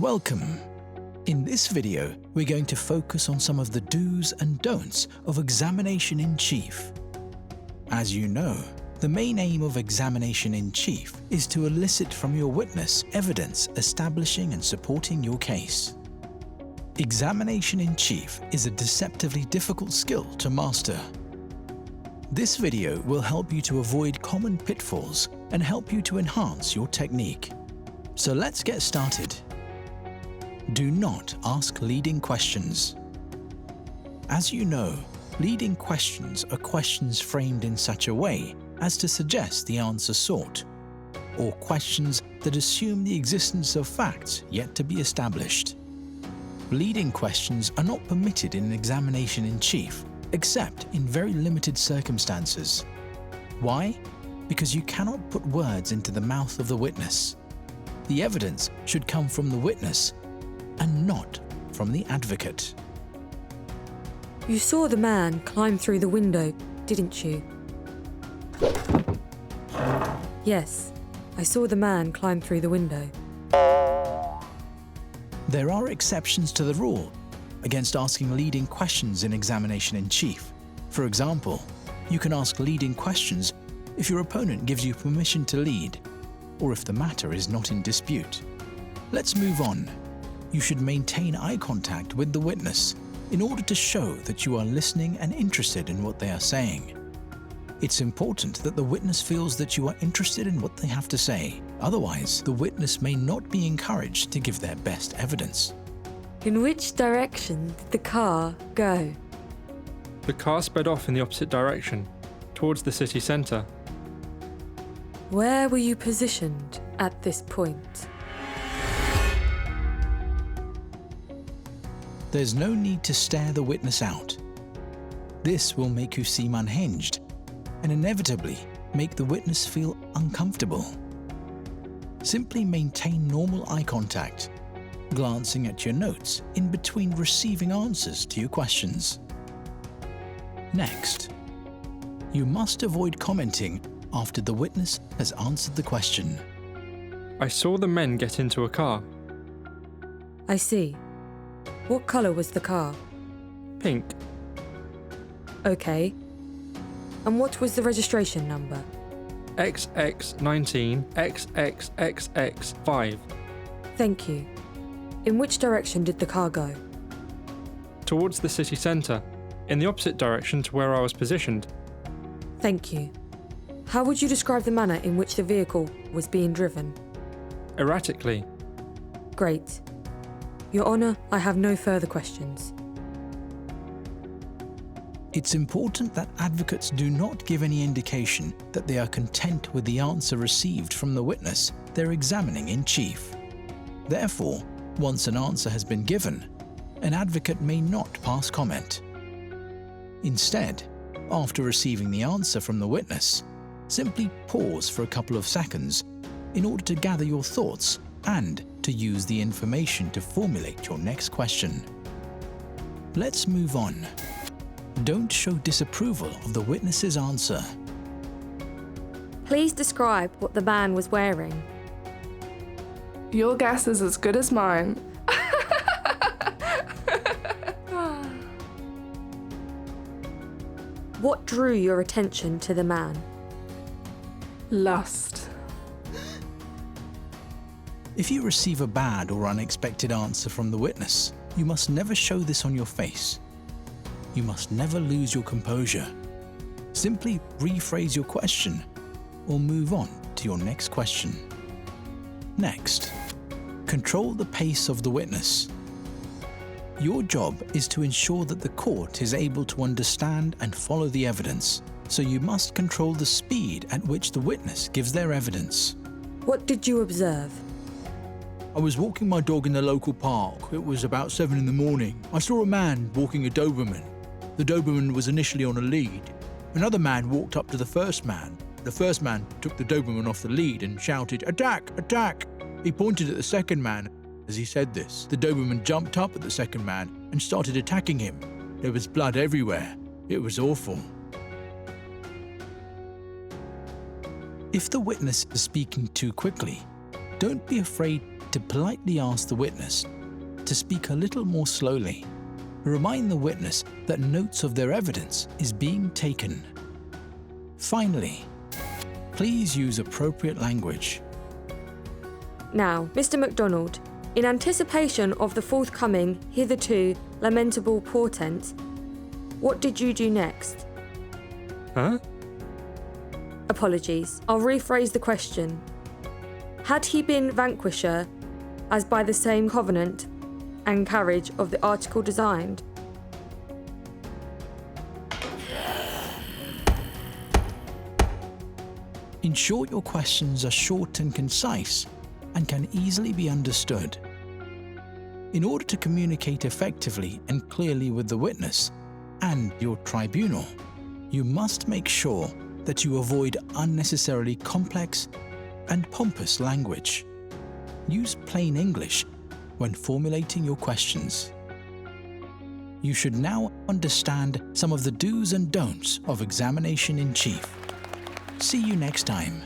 Welcome. In this video, we're going to focus on some of the do's and don'ts of examination in chief. As you know, the main aim of examination in chief is to elicit from your witness evidence establishing and supporting your case. Examination in chief is a deceptively difficult skill to master. This video will help you to avoid common pitfalls and help you to enhance your technique. So let's get started. Do not ask leading questions. As you know, leading questions are questions framed in such a way as to suggest the answer sought, or questions that assume the existence of facts yet to be established. Leading questions are not permitted in an examination in chief, except in very limited circumstances. Why? Because you cannot put words into the mouth of the witness. The evidence should come from the witness and not from the advocate. You saw the man climb through the window, didn't you? Yes, I saw the man climb through the window. There are exceptions to the rule against asking leading questions in examination in chief. For example, you can ask leading questions if your opponent gives you permission to lead, or if the matter is not in dispute. Let's move on. You should maintain eye contact with the witness in order to show that you are listening and interested in what they are saying. It's important that the witness feels that you are interested in what they have to say. Otherwise, the witness may not be encouraged to give their best evidence. In which direction did the car go? The car sped off in the opposite direction, towards the city centre. Where were you positioned at this point? There's no need to stare the witness out. This will make you seem unhinged and inevitably make the witness feel uncomfortable. Simply maintain normal eye contact, glancing at your notes in between receiving answers to your questions. Next, you must avoid commenting after the witness has answered the question. I saw the men get into a car. I see. What colour was the car? Pink. Okay. And what was the registration number? XX19 XXXX5. Thank you. In which direction did the car go? Towards the city centre, in the opposite direction to where I was positioned. Thank you. How would you describe the manner in which the vehicle was being driven? Erratically. Great. Your Honour, I have no further questions. It's important that advocates do not give any indication that they are content with the answer received from the witness they're examining in chief. Therefore, once an answer has been given, an advocate may not pass comment. Instead, after receiving the answer from the witness, simply pause for a couple of seconds in order to gather your thoughts and to use the information to formulate your next question. Let's move on. Don't show disapproval of the witness's answer. Please describe what the man was wearing. Your guess is as good as mine. What drew your attention to the man? Lust. If you receive a bad or unexpected answer from the witness, you must never show this on your face. You must never lose your composure. Simply rephrase your question or move on to your next question. Next, control the pace of the witness. Your job is to ensure that the court is able to understand and follow the evidence, so you must control the speed at which the witness gives their evidence. What did you observe? I was walking my dog in the local park. It was about 7 in the morning. I saw a man walking a Doberman. The Doberman was initially on a lead. Another man walked up to the first man. The first man took the Doberman off the lead and shouted, "Attack! Attack!" He pointed at the second man. As he said this, the Doberman jumped up at the second man and started attacking him. There was blood everywhere. It was awful. If the witness is speaking too quickly, don't be afraid to politely ask the witness to speak a little more slowly. Remind the witness that notes of their evidence is being taken. Finally, please use appropriate language. Now, Mr. MacDonald, in anticipation of the forthcoming, hitherto lamentable portent, what did you do next? Huh? Apologies, I'll rephrase the question. Had he been vanquisher, as by the same covenant and carriage of the article designed? Ensure your questions are short and concise and can easily be understood. In order to communicate effectively and clearly with the witness and your tribunal, you must make sure that you avoid unnecessarily complex and pompous language. Use plain English when formulating your questions. You should now understand some of the do's and don'ts of examination in chief. See you next time.